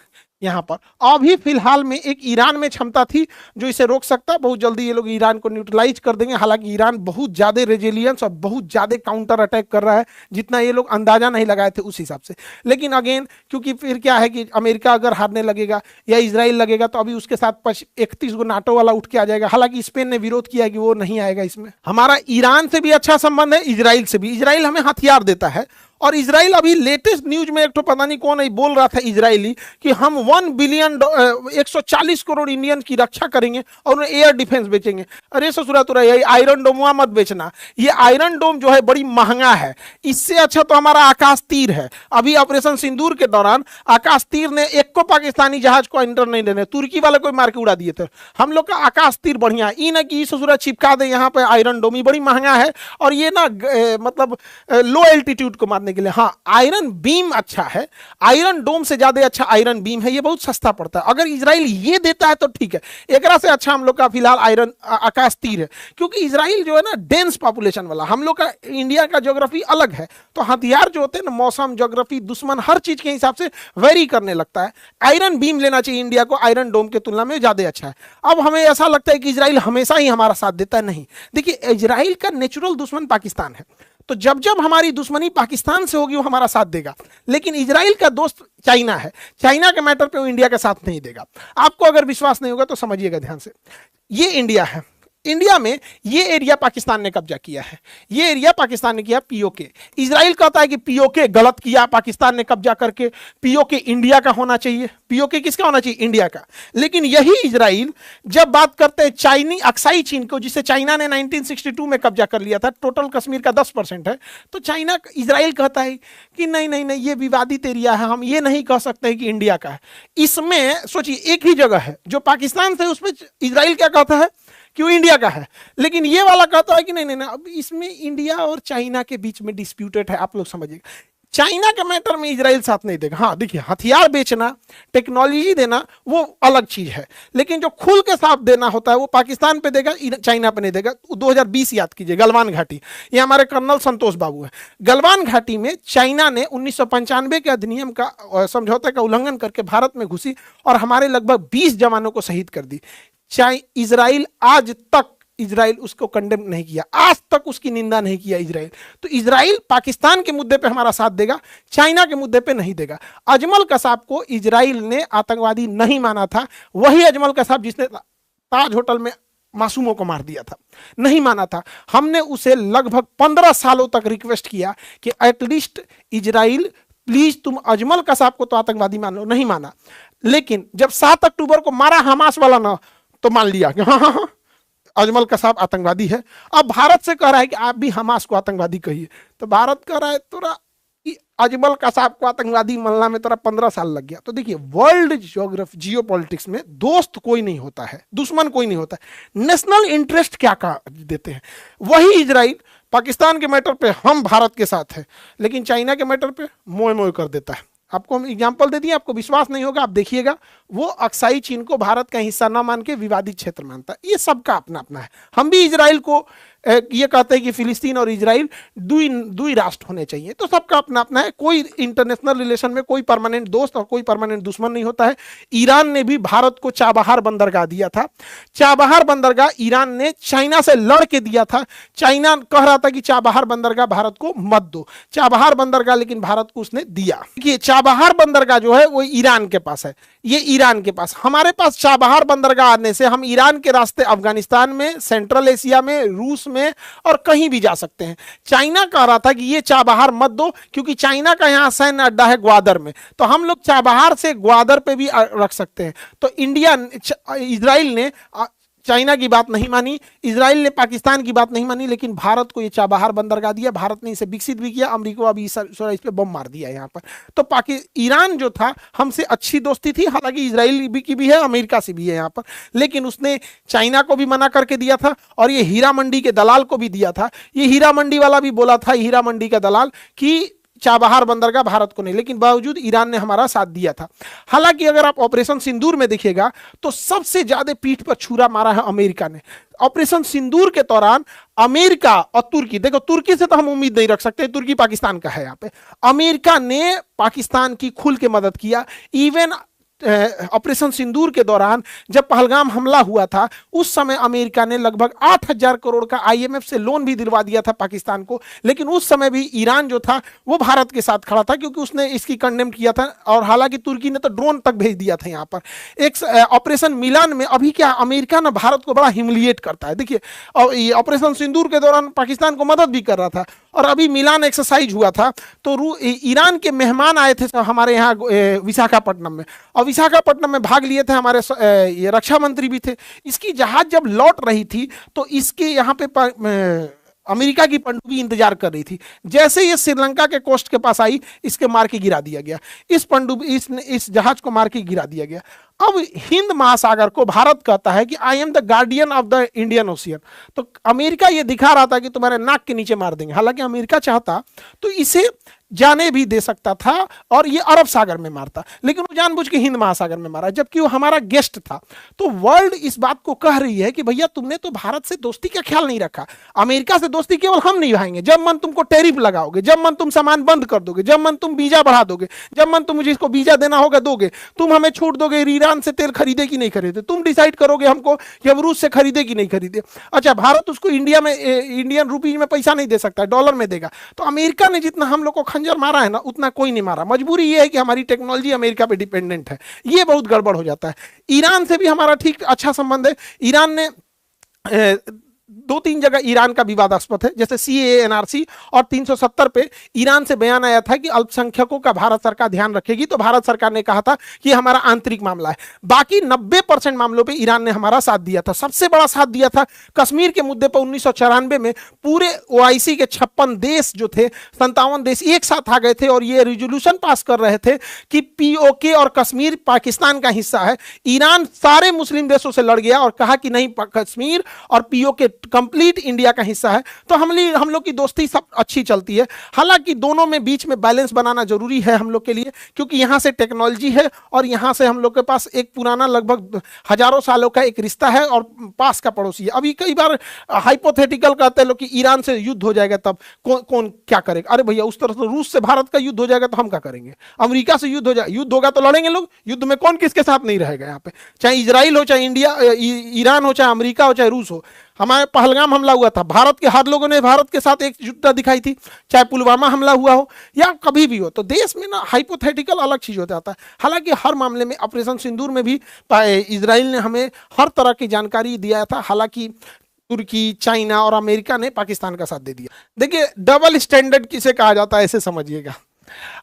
[SPEAKER 1] यहाँ पर अभी फिलहाल में एक ईरान में क्षमता थी जो इसे रोक सकता है। बहुत जल्दी ये लोग ईरान को न्यूट्रलाइज कर देंगे। हालांकि ईरान बहुत ज्यादा रेजिलियंस और बहुत ज्यादा काउंटर अटैक कर रहा है, जितना ये लोग अंदाजा नहीं लगाए थे उस हिसाब से। लेकिन अगेन क्योंकि फिर क्या है कि अमेरिका अगर हारने लगेगा या इजराइल लगेगा तो अभी उसके साथ 31 गो नाटो वाला उठ के आ जाएगा। हालांकि स्पेन ने विरोध किया है कि वो नहीं आएगा इसमें। हमारा ईरान से भी अच्छा संबंध है, इजराइल से भी। इजराइल हमें हथियार देता है और इजराइल अभी लेटेस्ट न्यूज में एक तो पता नहीं कौन बोल रहा था इजरायली कि हम 1 बिलियन 140 करोड़ इंडियन की रक्षा करेंगे और उन्हें एयर डिफेंस बेचेंगे। अरे ससुरा तो रही आयरन डोम मत बेचना, ये आयरन डोम जो है बड़ी महंगा है। इससे अच्छा तो हमारा आकाश तीर है। अभी ऑपरेशन सिंदूर के दौरान आकाश तीर ने एक को पाकिस्तानी जहाज को एंटर नहीं देने, तुर्की वाले को मार के उड़ा दिए थे। हम लोग का आकाश तीर बढ़िया है, ई ना कि ससुरा चिपका दे यहाँ पे आयरन डोम, बड़ी महंगा है और ये ना मतलब लो एल्टीट्यूड को मारने के लिए। हाँ आयरन बीम अच्छा है, आयरन डोम से ज्यादा अच्छा आयरन बीम है, ये बहुत सस्ता पड़ता है। अगर इजराइल ये देता है तो ठीक है, एकरा से अच्छा हम लोग का फिलहाल आयरन आकाश तीर है। क्योंकि इजराइल जो है ना डेंस पॉपुलेशन वाला, हम लोग का इंडिया का ज्योग्राफी अलग है, तो हथियार जो होते हैं ना मौसम, ज्योग्राफी, दुश्मन हर चीज के हिसाब से वेरी करने लगता है। आयरन बीम लेना चाहिए इंडिया को, आयरन डोम के तुलना में ज्यादा अच्छा है। अब हमें ऐसा लगता है कि इजराइल हमेशा ही हमारा साथ देता है, नहीं। देखिए इजराइल का नेचुरल दुश्मन पाकिस्तान है, तो जब जब हमारी दुश्मनी पाकिस्तान से होगी वो हमारा साथ देगा। लेकिन इजराइल का दोस्त चाइना है, चाइना के मैटर पे वो इंडिया का साथ नहीं देगा। आपको अगर विश्वास नहीं होगा तो समझिएगा ध्यान से, ये इंडिया है, इंडिया में ये एरिया पाकिस्तान ने कब्जा किया है, ये एरिया पाकिस्तान ने किया पीओके। इजराइल कहता है कि पीओके गलत किया पाकिस्तान ने कब्जा करके, पीओके इंडिया का होना चाहिए। पीओके किसका होना चाहिए? इंडिया का। लेकिन यही इजराइल जब बात करते हैं चाइनी अक्साई चीन को, जिसे चाइना ने 1962 में कब्जा कर लिया था, टोटल कश्मीर का 10% है, तो चाइना इजराइल कहता है कि नहीं नहीं नहीं, ये विवादित एरिया है, हम ये नहीं कह सकते कि इंडिया का है। इसमें सोचिए एक ही जगह है जो पाकिस्तान से, उसमें इजराइल क्या कहता है कि वो इंडिया का है, लेकिन ये वाला कहता है कि नहीं नहीं नहीं, अब इसमें इंडिया और चाइना के बीच में डिस्प्यूटेड है। आप लोग समझिएगा, चाइना के मैटर में इजराइल साथ नहीं देगा। हाँ देखिए, हथियार बेचना, टेक्नोलॉजी देना वो अलग चीज है, लेकिन जो खुल के साथ देना होता है वो पाकिस्तान पे देगा, चाइना पे नहीं देगा। 2020 याद कीजिए, गलवान घाटी, ये हमारे कर्नल संतोष बाबू है। गलवान घाटी में चाइना ने 1995 के अधिनियम का, समझौते का उल्लंघन करके भारत में घुसी और हमारे लगभग 20 जवानों को शहीद कर दी। इजराइल आज तक, इजराइल उसको कंडेम नहीं किया, आज तक उसकी निंदा नहीं किया इजराइल। तो इजराइल पाकिस्तान के मुद्दे पे हमारा साथ देगा, चाइना के मुद्दे पे नहीं देगा। अजमल कसाब को इजराइल ने आतंकवादी नहीं माना था, वही अजमल कसाब जिसने ताज होटल में मासूमों को मार दिया था, नहीं माना था। हमने उसे लगभग 15 सालों तक रिक्वेस्ट किया कि एटलीस्ट इजराइल प्लीज तुम अजमल कसाब को तो आतंकवादी मान लो, नहीं माना। लेकिन जब 7 अक्टूबर को मारा हमास वाला ना, तो मान लिया कि हाँ हाँ हाँ अजमल कसाब आतंकवादी है। अब भारत से कह रहा है कि आप भी हमास को आतंकवादी कहिए, तो भारत कह रहा है तोरा अजमल कसाब को आतंकवादी मानना में तोरा 15 साल लग गया। तो देखिए, वर्ल्ड ज्योग्राफी जियोपॉलिटिक्स में दोस्त कोई नहीं होता है, दुश्मन कोई नहीं होता है, नेशनल इंटरेस्ट क्या का देते हैं। वही इजराइल पाकिस्तान के मैटर पे हम भारत के साथ है, लेकिन चाइना के मैटर पे मोए मोए कर देता है। आपको हम एग्जाम्पल दे दिए, आपको विश्वास नहीं होगा, आप देखिएगा। वो अक्साई चीन को भारत का हिस्सा ना मान के विवादित क्षेत्र मानता है। ये सबका अपना अपना है। हम भी इजराइल को ये कहते हैं कि फिलिस्तीन और इजराइल दुई राष्ट्र होने चाहिए, तो सबका अपना अपना है। कोई इंटरनेशनल रिलेशन में कोई परमानेंट दोस्त और कोई परमानेंट दुश्मन नहीं होता है। ईरान ने भी भारत को चाबहार बंदरगाह दिया था। चाबहार बंदरगाह ईरान ने चाइना से लड़ के दिया था। चाइना कह रहा था कि चाबहार बंदरगाह भारत को मत दो, चाबहार बंदरगाह लेकिन भारत को उसने दिया। देखिए, चाबहार बंदरगाह जो है वो ईरान के पास है, ये ईरान के पास। हमारे पास चाबहार बंदरगाह आने से हम ईरान के रास्ते अफगानिस्तान में, सेंट्रल एशिया में, रूस में और कहीं भी जा सकते हैं। चाइना कह रहा था कि ये चाबहार मत दो, क्योंकि चाइना का यहां सैन्य अड्डा है ग्वादर में, तो हम लोग चाबहार से ग्वादर पे भी रख सकते हैं। तो इजराइल ने चाइना की बात नहीं मानी, इजराइल ने पाकिस्तान की बात नहीं मानी, लेकिन भारत को ये चाबहार बंदरगाह दिया। भारत ने इसे विकसित भी किया, अमेरिका अभी इस पे बम मार दिया यहाँ पर। तो ईरान जो था हमसे अच्छी दोस्ती थी, हालांकि इजराइल की भी है, अमेरिका से भी है यहाँ पर, लेकिन उसने चाइना को भी मना करके दिया था और ये हीरा मंडी के दलाल को भी दिया था। ये हीरा मंडी वाला भी बोला था, हीरा मंडी का दलाल, कि चाबहार बंदरगाह भारत को नहीं, लेकिन बावजूद ईरान ने हमारा साथ दिया था। हालांकि अगर आप ऑपरेशन सिंदूर में देखिएगा तो सबसे ज्यादा पीठ पर छुरा मारा है अमेरिका ने। ऑपरेशन सिंदूर के दौरान अमेरिका और तुर्की, देखो तुर्की से तो हम उम्मीद नहीं रख सकते, तुर्की पाकिस्तान का है यहाँ पे, अमेरिका ने पाकिस्तान की खुल के मदद किया। इवन ऑपरेशन सिंदूर के दौरान जब पहलगाम हमला हुआ था, उस समय अमेरिका ने लगभग 8,000 करोड़ का आईएमएफ से लोन भी दिलवा दिया था पाकिस्तान को। लेकिन उस समय भी ईरान जो था वो भारत के साथ खड़ा था, क्योंकि उसने इसकी कंडेम किया था। और हालांकि तुर्की ने तो ड्रोन तक भेज दिया था यहाँ पर। एक ऑपरेशन मिलान में अभी क्या अमेरिका ना भारत को बड़ा ह्यूमिलिएट करता है। देखिए, और ये ऑपरेशन सिंदूर के दौरान पाकिस्तान को मदद भी कर रहा था, और अभी मिलान एक्सरसाइज हुआ था तो ईरान के मेहमान आए थे हमारे यहाँ विशाखापट्टनम में, और विशाखापट्टनम में भाग लिए थे हमारे ये रक्षा मंत्री भी थे। इसकी जहाज जब लौट रही थी तो इसके यहाँ पे अमेरिका की पनडुब्बी इंतजार कर रही थी। जैसे ये श्रीलंका के कोस्ट के पास आई, इसके मार के गिरा दिया गया, इस जहाज को मार के गिरा दिया गया। अब हिंद महासागर को भारत कहता है कि I am the guardian of the Indian ocean, तो अमेरिका ये दिखा रहा था कि तुम्हारे नाक के नीचे मार देंगे। हालांकि अमेरिका चाहता तो इसे जाने भी दे सकता था और ये अरब सागर में मारता, लेकिन वो जानबूझ के हिंद महासागर में मारा, जबकि वो हमारा गेस्ट था। तो वर्ल्ड इस बात को कह रही है कि भैया तुमने तो भारत से दोस्ती का ख्याल नहीं रखा। अमेरिका से दोस्ती केवल हम नहीं निभाएंगे, जब मन तुमको टैरिफ लगाओगे, जब मन तुम सामान बंद कर दोगे, जब मन तुम वीजा बढ़ा दोगे, जब मन तुम मुझे इसको वीजा देना होगा दोगे, तुम हमें छूट दोगे ईरान से तेल खरीदे कि नहीं खरीदे, तुम डिसाइड करोगे हमको कि हम रूस से खरीदे कि नहीं खरीदे। अच्छा, भारत उसको इंडिया में इंडियन रुपीज में पैसा नहीं दे सकता, डॉलर में देगा। तो अमेरिका ने जितना हम लोग को खंजर मारा है ना, उतना कोई नहीं मारा। मजबूरी ये है कि हमारी टेक्नोलॉजी अमेरिका पे डिपेंडेंट है, ये बहुत गड़बड़ हो जाता है। ईरान से भी हमारा ठीक अच्छा संबंध है। ईरान ने दो तीन जगह ईरान का विवादास्पद है, जैसे सीएए, एनआरसी और 370 पे ईरान से बयान आया था कि अल्पसंख्यकों का भारत सरकार ध्यान रखेगी, तो भारत सरकार ने कहा था कि हमारा आंतरिक मामला है। बाकी 90% मामलों पे ईरान ने हमारा साथ दिया था। सबसे बड़ा साथ दिया था कश्मीर के मुद्दे पर 1994 में। पूरे ओआईसी के 56 देश जो थे, 57 देश एक साथ आ गए थे और ये रिजोल्यूशन पास कर रहे थे कि पीओके और कश्मीर पाकिस्तान का हिस्सा है। ईरान सारे मुस्लिम देशों से लड़ गया और कहा कि नहीं, कश्मीर और पीओके कंप्लीट इंडिया का हिस्सा है। तो हम लोग की दोस्ती सब अच्छी चलती है। हालांकि दोनों में बीच में बैलेंस बनाना जरूरी है हम लोग के लिए, क्योंकि यहां से टेक्नोलॉजी है और यहां से हम लोग के पास एक पुराना लगभग हजारों सालों का एक रिश्ता है और पास का पड़ोसी है। अभी कई बार हाइपोथेटिकल कहते हैं लोग कि ईरान से युद्ध हो जाएगा तब कौन क्या करेगा। अरे भैया, उस तरह से रूस से भारत का युद्ध हो जाएगा तो हम क्या करेंगे? अमेरिका से युद्ध हो जाए, युद्ध होगा तो लड़ेंगे लोग। युद्ध में कौन किसके साथ नहीं रहेगा यहाँ पे, चाहे इजराइल हो, चाहे इंडिया, ईरान हो, चाहे अमेरिका हो, चाहे रूस हो। हमारे पहलगाम हमला हुआ था, भारत के हर लोगों ने भारत के साथ एकजुटता दिखाई थी, चाहे पुलवामा हमला हुआ हो या कभी भी हो। तो देश में ना हाइपोथेटिकल अलग चीज हो जाता है। हालांकि हर मामले में ऑपरेशन सिंदूर में भी इजराइल ने हमें हर तरह की जानकारी दिया था। हालांकि तुर्की, चाइना और अमेरिका ने पाकिस्तान का साथ दे दिया। देखिए, डबल स्टैंडर्ड किसे कहा जाता है ऐसे समझिएगा।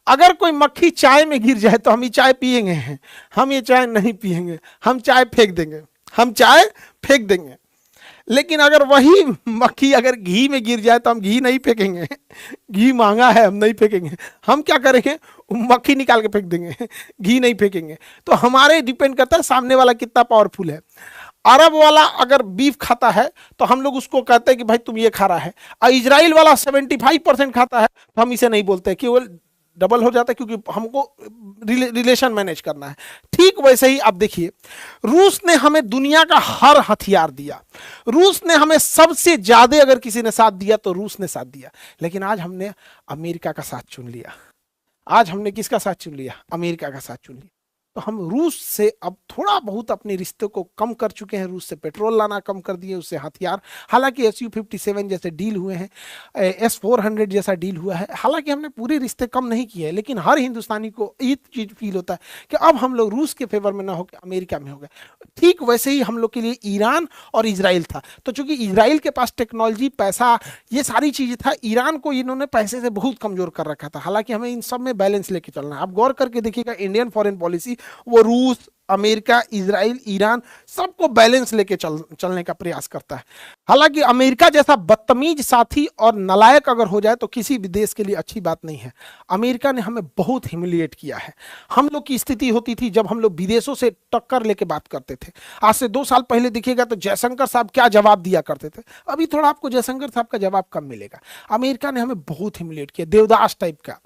[SPEAKER 1] अगर कोई मक्खी चाय में गिर जाए तो हम ये चाय पिएंगे, हम ये चाय नहीं पिएंगे, हम चाय फेंक देंगे, हम चाय फेंक देंगे। लेकिन अगर वही मक्खी अगर घी में गिर जाए तो हम घी नहीं फेंकेंगे, घी महंगा है, हम नहीं फेंकेंगे। हम क्या करेंगे? मक्खी निकाल के फेंक देंगे, घी नहीं फेंकेंगे। तो हमारे डिपेंड करता है सामने वाला कितना पावरफुल है। अरब वाला अगर बीफ खाता है तो हम लोग उसको कहते हैं कि भाई तुम ये खा रहा है, और इजराइल वाला 75% खाता है तो हम इसे नहीं बोलते, केवल डबल हो जाता है, क्योंकि हमको रिलेशन मैनेज करना है। ठीक वैसे ही आप देखिए, रूस ने हमें दुनिया का हर हथियार दिया, रूस ने हमें सबसे ज्यादा अगर किसी ने साथ दिया तो रूस ने साथ दिया। लेकिन आज हमने अमेरिका का साथ चुन लिया। आज हमने किसका साथ चुन लिया? अमेरिका का साथ चुन लिया। तो हम रूस से अब थोड़ा बहुत अपने रिश्ते को कम कर चुके हैं। रूस से पेट्रोल लाना कम कर दिए, उससे हथियार। हालांकि SU-57 जैसे डील हुए हैं, S-400 जैसा डील हुआ है। हालांकि हमने पूरे रिश्ते कम नहीं किए, लेकिन हर हिंदुस्तानी को ये चीज फील होता है कि अब हम लोग रूस के फेवर में ना होकर अमेरिका में हो गए। ठीक वैसे ही हम लोग के लिए ईरान और इजराइल था। तो चूंकि इजराइल के पास टेक्नोलॉजी, पैसा, ये सारी चीजें था, ईरान को इन्होंने पैसे से बहुत कमजोर कर रखा था। हालांकि हमें इन सब में बैलेंस लेके चलना है। आप गौर करके देखिएगा, इंडियन फॉरेन पॉलिसी वो रूस, अमेरिका, इजराइल, ईरान सबको बैलेंस लेके चलने का प्रयास करता है। हालांकि अमेरिका जैसा बदतमीज साथी और नालायक अगर हो जाए तो किसी भी देश के लिए अच्छी बात नहीं है। अमेरिका ने हमें बहुत ह्यूमिलिएट किया है। हम लोग की स्थिति होती थी जब हम लोग विदेशों से टक्कर लेके बात करते थे। आज से 2 साल पहले देखिएगा तो जयशंकर साहब क्या जवाब दिया करते थे, अभी थोड़ा आपको जयशंकर साहब का जवाब कम मिलेगा। अमेरिका ने हमें बहुत ह्यूमिलिएट किया, देवदास टाइप का।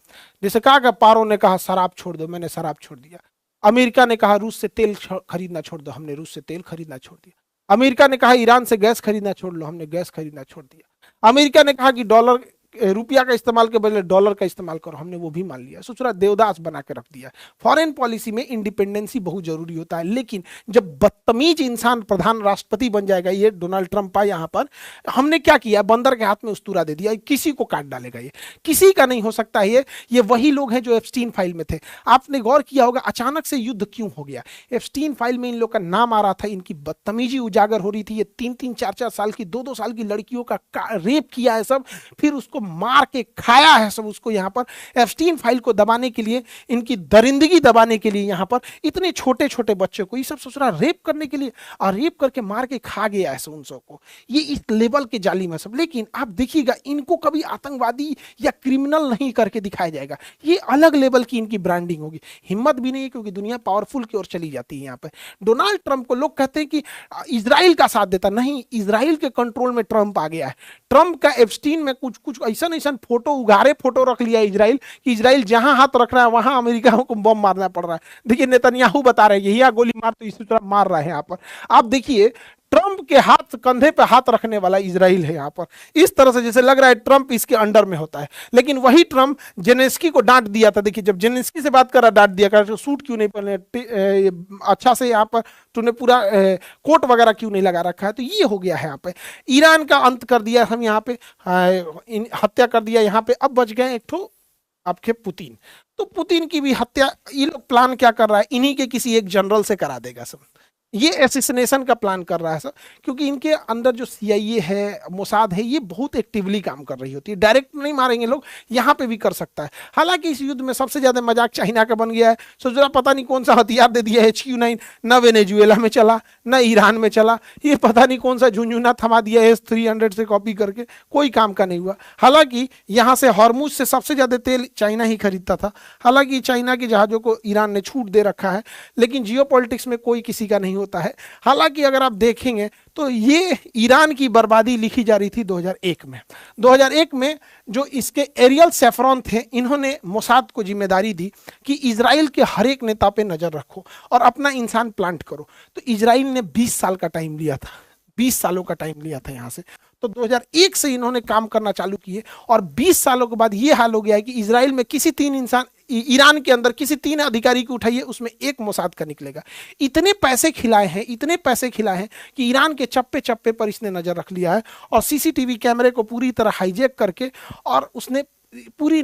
[SPEAKER 1] जैसे कहा, पारो ने कहा शराब छोड़ दो, मैंने शराब छोड़ दिया। अमेरिका ने कहा रूस से तेल खरीदना छोड़ दो, हमने रूस से तेल खरीदना छोड़ दिया। अमेरिका ने कहा ईरान से गैस खरीदना छोड़ लो, हमने गैस खरीदना छोड़ दिया। अमेरिका ने कहा कि डॉलर, रुपया का इस्तेमाल के बदले डॉलर का इस्तेमाल करो, हमने वो भी मान लिया। ससुरा देवदास बना के रख दिया। फॉरेन पॉलिसी में इंडिपेंडेंसी बहुत जरूरी होता है, लेकिन जब बदतमीज इंसान प्रधान राष्ट्रपति बन जाएगा, ये डोनाल्ड ट्रंप आ यहाँ पर, हमने क्या किया? बंदर के हाथ में उस्तूरा दे दिया, किसी को काट डालेगा। ये किसी का नहीं हो सकता है। ये वही लोग हैं जो एप्स्टीन फाइल में थे। आपने गौर किया होगा अचानक से युद्ध क्यों हो गया? एप्स्टीन फाइल में इन लोग का नाम आ रहा था, इनकी बदतमीजी उजागर हो रही थी। ये 3-3, 4-4 साल की, 2-2 साल की लड़कियों का रेप किया है सब, फिर उसको मार के खाया है सब उसको। यहाँ पर एप्स्टीन फाइल को दबाने के लिए, इनकी दरिंदगी दबाने के लिए, यहाँ पर इतने छोटे छोटे बच्चों को ये सब ससुरा रेप करने के लिए, और रेप करके मार के खा गया है सब उन सबको। ये इस लेवल के जालिम है सब। लेकिन आप देखिएगा, इनको कभी आतंकवादी या क्रिमिनल नहीं करके दिखाया जाएगा। ये अलग लेवल की इनकी ब्रांडिंग होगी। हिम्मत भी नहीं है, क्योंकि दुनिया पावरफुल की ओर चली जाती है। यहाँ पे डोनाल्ड ट्रंप को लोग कहते हैं कि इजराइल का साथ देता, नहीं, इजराइल के कंट्रोल में ट्रंप आ गया है। ट्रंप का एप्स्टीन में कुछ कुछ ऐसा फोटो, उगारे फोटो रख लिया इजराइल कि इजराइल जहां हाथ रख रहा है वहां अमेरिका को बम मारना पड़ रहा है। देखिए, नेतन्याहू बता रहे हैं यही गोली मार, तो इसी तरह मार रहा है। यहाँ पर आप देखिए, ट्रंप के हाथ, कंधे पे हाथ रखने वाला इजराइल है यहाँ पर। इस तरह से जैसे लग रहा है ट्रंप इसके अंडर में होता है। लेकिन वही ट्रंप जेलेंस्की को डांट दिया था। देखिए, जब जेलेंस्की से बात कर रहा, डांट दिया, कर सूट क्यों नहीं पहने, अच्छा से यहाँ पर तूने पूरा कोट वगैरह क्यों नहीं लगा रखा है। तो ये हो गया है यहाँ पे। ईरान का अंत कर दिया हम यहाँ पे, हत्या कर दिया यहाँ पे। अब बच गए एक ठो आपके पुतिन। तो पुतिन की भी हत्या ये लोग प्लान क्या कर रहा है, इन्हीं के किसी एक जनरल से करा देगा सब। ये एसिसिनेशन का प्लान कर रहा है सर, क्योंकि इनके अंदर जो सीआईए है, मोसाद है, ये बहुत एक्टिवली काम कर रही होती है। डायरेक्ट नहीं मारेंगे लोग, यहाँ पे भी कर सकता है। हालांकि इस युद्ध में सबसे ज्यादा मजाक चाइना का बन गया है। सोच रहा पता नहीं कौन सा हथियार दे दिया HQ9, न वेनेजुएला में चला न ईरान में चला, ये पता नहीं कौन सा झुंझुना थमा दिया S-300 से कॉपी करके, कोई काम का नहीं हुआ। हालांकि यहाँ से हॉर्मुज से सबसे ज्यादा तेल चाइना ही खरीदता था। हालांकि चाइना के जहाजों को ईरान ने छूट दे रखा है, लेकिन जियोपॉलिटिक्स में कोई किसी का नहीं होता है। हालांकि अगर आप देखेंगे तो ये ईरान की बर्बादी लिखी जा रही थी 2001 में। 2001 में जो इसके एरियल सेफ्रॉन थे, इन्होंने मोसाद को जिम्मेदारी दी कि इजराइल के हर एक नेता पे नजर रखो और अपना इंसान प्लांट करो। तो इजराइल ने 20 साल का टाइम लिया था, 20 सालों का टाइम लिया था यहाँ से। तो 2001 से इन्होंने काम करना चालू किए और 20 सालों के बाद ये हाल हो गया है कि इजराइल में किसी 3 इंसान, ईरान के अंदर किसी 3 अधिकारी को उठाइए, उसमें एक मोसाद का निकलेगा। इतने पैसे खिलाए हैं, इतने पैसे खिलाए हैं कि ईरान के चप्पे चप्पे पर इसने नजर रख लिया है और सीसीटीवी कैमरे को पूरी तरह हाईजैक करके और उसने पूरी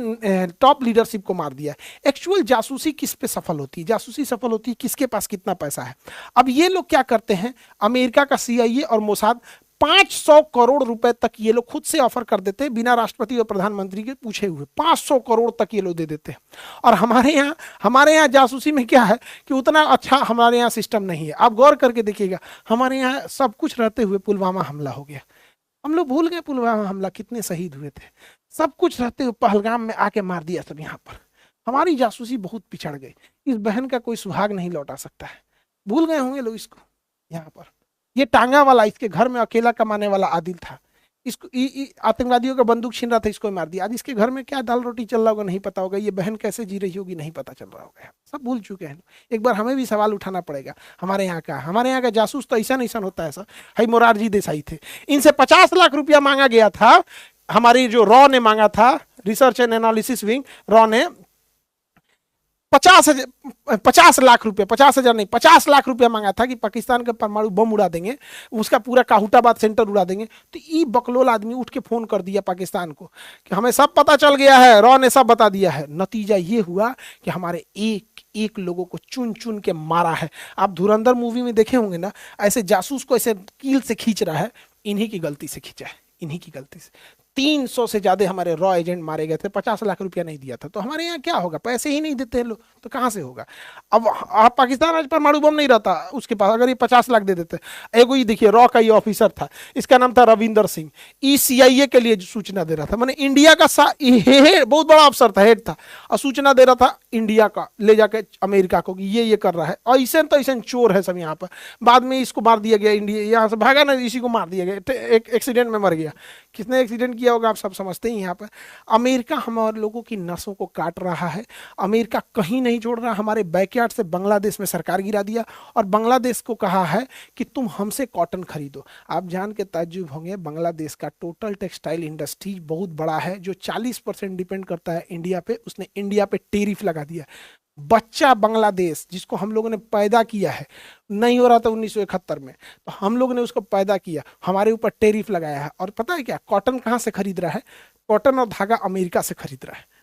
[SPEAKER 1] टॉप लीडरशिप को मार दिया है। एक्चुअल जासूसी किस पे सफल होती है? जासूसी सफल होती है किसके पास कितना पैसा है। अब ये लोग क्या करते हैं, अमेरिका का सीआईए और मोसाद 500 करोड़ रुपए तक ये लोग खुद से ऑफर कर देते हैं, बिना राष्ट्रपति और प्रधानमंत्री के पूछे हुए 500 करोड़ तक ये लोग दे देते हैं। और हमारे यहाँ जासूसी में क्या है कि उतना अच्छा हमारे यहाँ सिस्टम नहीं है। आप गौर करके देखिएगा, हमारे यहाँ सब कुछ रहते हुए पुलवामा हमला हो गया। हम लोग भूल गए पुलवामा हमला, कितने शहीद हुए थे। सब कुछ रहते हुए पहलगाम में आके मार दिया सब यहाँ पर। हमारी जासूसी बहुत पिछड़ गई। इस बहन का कोई सुहाग नहीं लौटा सकता है। भूल गए होंगे लोग इसको। यहाँ पर ये टांगा वाला, इसके घर में अकेला कमाने वाला आदिल था, इसको आतंकवादियों का बंदूक छीन रहा था, इसको मार दिया। आज इसके घर में क्या दाल रोटी चल रहा होगा नहीं पता होगा, ये बहन कैसे जी रही होगी नहीं पता चल रहा होगा। सब भूल चुके हैं। एक बार हमें भी सवाल उठाना पड़ेगा। हमारे यहाँ का जासूस तो ऐसा नहीं होता है सर। हाई मोरारजी देसाई थे, इनसे 50 लाख रुपया मांगा गया था। हमारी जो रॉ ने मांगा था, research and analysis wing, raw ने 50 लाख रुपया, 50,000 नहीं 50 लाख रुपया मांगा था कि पाकिस्तान का परमाणु बम उड़ा देंगे, उसका पूरा काहुटाबाद सेंटर उड़ा देंगे। तो ये बकलोल आदमी उठ के फोन कर दिया पाकिस्तान को कि हमें सब पता चल गया है, रॉ ने सब बता दिया है। नतीजा ये हुआ कि हमारे एक एक लोगों को चुन चुन के मारा है। आप धुरंधर मूवी में देखे होंगे ना, ऐसे जासूस को ऐसे कील से खींच रहा है, इन्हीं की गलती से खींचा है, इन्हीं की गलती से। 300 से ज्यादा हमारे रॉ एजेंट मारे गए थे, 50 लाख रुपया नहीं दिया था। तो हमारे यहाँ क्या होगा, पैसे ही नहीं देते हैं लोग, तो कहाँ से होगा। अब आप पाकिस्तान आज परमाणु बम नहीं रहता उसके पास, अगर ये 50 लाख दे देते। एगो ही देखिए, रॉ का ये ऑफिसर था, इसका नाम था रविंदर सिंह, सीआईए के लिए सूचना दे रहा था। मैंने इंडिया का बहुत बड़ा अफसर था, हेड था, और सूचना दे रहा था इंडिया का ले जाके अमेरिका को कि ये कर रहा है। और ऐसे तो ऐसे चोर है सब यहाँ पर। बाद में इसको मार दिया गया, इंडिया यहाँ से भागा ना, इसी को मार दिया गया, एक एक्सीडेंट में मर गया। किसने एक्सीडेंट किया होगा आप सब समझते ही। यहाँ पर अमेरिका हमारे लोगों की नसों को काट रहा है। अमेरिका कहीं नहीं छोड़ रहा। हमारे बैकयार्ड से बांग्लादेश में सरकार गिरा दिया और बांग्लादेश को कहा है कि तुम हमसे कॉटन खरीदो। आप जान के ताज्जुब होंगे, बांग्लादेश का टोटल टेक्सटाइल इंडस्ट्री बहुत बड़ा है, जो 40% डिपेंड करता है इंडिया पे। उसने इंडिया पे टेरिफ लगा दिया। बच्चा बांग्लादेश जिसको हम लोगों ने पैदा किया है, नहीं हो रहा था 1971 में, तो हम लोगों ने उसको पैदा किया, हमारे ऊपर टेरिफ लगाया है। और पता है क्या, कॉटन कहाँ से खरीद रहा है? कॉटन और धागा अमेरिका से खरीद रहा है।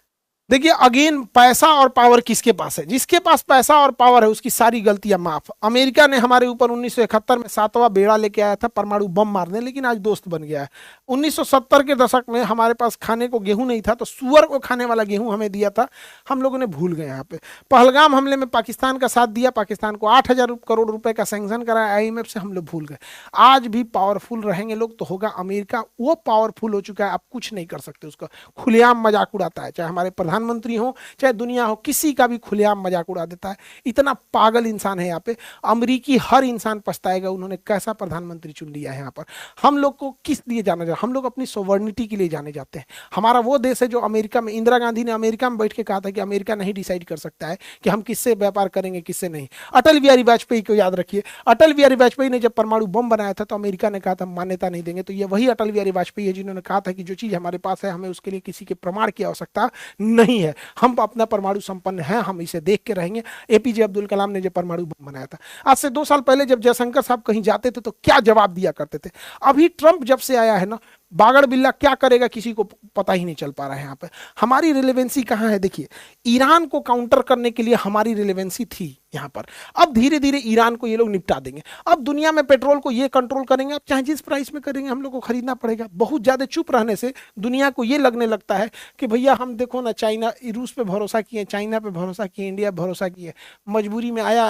[SPEAKER 1] देखिए अगेन, पैसा और पावर किसके पास है? जिसके पास पैसा और पावर है उसकी सारी गलतियां माफ। अमेरिका ने हमारे ऊपर 1971 में 7वां बेड़ा लेके आया था परमाणु बम मारने, लेकिन आज दोस्त बन गया है। 1970 के दशक में हमारे पास खाने को गेहूं नहीं था, तो सुअर को खाने वाला गेहूं हमें दिया था, हम लोगों ने भूल गए। यहाँ पे पहलगाम हमले में पाकिस्तान का साथ दिया, पाकिस्तान को 8,000 करोड़ रुपए का सैंक्शन कराया IMF से, हम लोग भूल गए। आज भी पावरफुल रहेंगे लोग तो होगा अमेरिका। वो पावरफुल हो चुका है, आप कुछ नहीं कर सकते उसका। खुलेआम मजाक उड़ाता है, चाहे हमारे प्रधानमंत्री हो चाहे दुनिया हो, किसी का भी खुलेआम मजाक उड़ा देता है। इतना पागल इंसान है यहाँ पे। अमरीकी हर इंसान पछताएगा उन्होंने कैसा प्रधानमंत्री चुन लिया है यहाँ पर। हम लोग को किस लिए जाना जाता? हम लोग अपनी सोवर्निटी के लिए जाने जाते हैं। हमारा वो देश है जो अमेरिका में, इंदिरा गांधी ने अमेरिका में बैठ के कहा था कि अमेरिका नहीं डिसाइड कर सकता है कि हम किससे व्यापार करेंगे किससे नहीं। अटल बिहारी वाजपेयी को याद रखिए, अटल बिहारी वाजपेयी ने जब परमाणु बम बनाया था तो अमेरिका ने कहा था मान्यता नहीं देंगे। तो ये वही अटल बिहारी वाजपेयी है जिन्होंने कहा था कि जो चीज हमारे पास है हमें उसके लिए किसी के प्रमाण की आवश्यकता नहीं है, हम अपना परमाणु संपन्न है, हम इसे देख के रहेंगे। APJ अब्दुल कलाम ने जब परमाणु बम बनाया था, आज से 2 साल पहले जब जयशंकर साहब कहीं जाते थे तो क्या जवाब दिया करते थे। अभी ट्रंप जब से आया है ना, बागड़ बिल्ला क्या करेगा किसी को पता ही नहीं चल पा रहा है। यहाँ पे हमारी रिलेवेंसी कहाँ है? देखिए, ईरान को काउंटर करने के लिए हमारी रिलेवेंसी थी, यहाँ पर। अब धीरे धीरे ईरान को ये लोग निपटा देंगे। अब दुनिया में पेट्रोल को ये कंट्रोल करेंगे, अब चाहे जिस प्राइस में करेंगे हम लोग को खरीदना पड़ेगा। बहुत ज़्यादा चुप रहने से दुनिया को ये लगने लगता है कि भैया हम देखो ना, चाइना रूस पे भरोसा किए, चाइना पे भरोसा किए, इंडिया पे भरोसा किए, मजबूरी में आया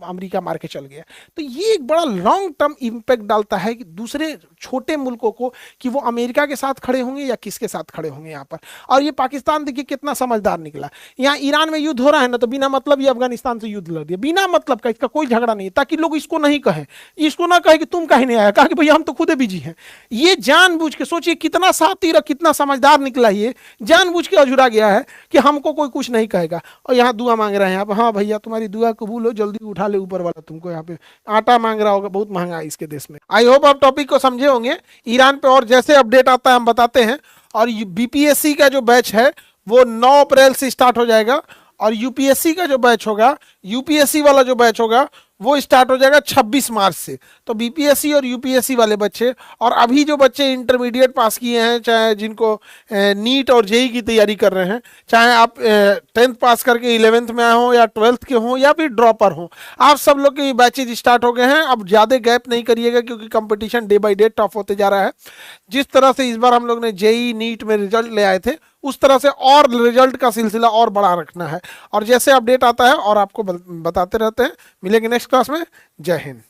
[SPEAKER 1] अमेरिका मार के चल गया। तो ये एक बड़ा लॉन्ग टर्म इम्पैक्ट डालता है कि दूसरे छोटे मुल्कों को, कि वो अमेरिका के साथ खड़े होंगे या किसके साथ खड़े होंगे यहाँ पर। और ये पाकिस्तान देखिए कितना समझदार निकला, यहाँ ईरान में युद्ध हो रहा है ना, तो बिना मतलब ये अफगानिस्तान से युद्ध लड़ दिया, बिना मतलब का, इसका कोई झगड़ा नहीं, ताकि लोग इसको नहीं कहें, इसको ना कहे कि तुम कहीं नहीं आया, कहा कि भैया हम तो खुदे बिजी हैं। ये जानबूझ के, सोचिए कितना शातिर और कितना समझदार निकला, ये जानबूझ के अझुरा गया है कि हमको कोई कुछ नहीं कहेगा। और यहाँ दुआ मांग रहे हैं यहाँ पर, हाँ भैया तुम्हारी दुआ कबूल हो, जल्दी उठा ले ऊपर वाला तुमको। यहाँ पे आटा मांग रहा होगा, बहुत महंगा है इसके देश में। आई होप आप टॉपिक को समझे होंगे। ईरान पे और जैसे अपडेट आता है हम बताते हैं। और बीपीएससी का जो बैच है वो 9 अप्रैल से स्टार्ट हो जाएगा, और यूपीएससी का जो बैच होगा, यूपीएससी वाला जो बैच होगा वो स्टार्ट हो जाएगा 26 मार्च से। तो बीपीएससी और यूपीएससी वाले बच्चे, और अभी जो बच्चे इंटरमीडिएट पास किए हैं, चाहे जिनको नीट और जेई की तैयारी कर रहे हैं, चाहे आप 10th पास करके 11th में आए हो या 12th के हों या फिर ड्रॉपर हो, आप सब लोग के बैचेज स्टार्ट हो गए हैं। अब ज़्यादा गैप नहीं करिएगा, क्योंकि competition day by day tough होते जा रहा है। जिस तरह से इस बार हम लोग ने जेई नीट में रिजल्ट ले आए थे, उस तरह से और रिजल्ट का सिलसिला और बड़ा रखना है। और जैसे अपडेट आता है और आपको बताते रहते हैं। मिलेंगे नेक्स्ट क्लास में। जय हिंद।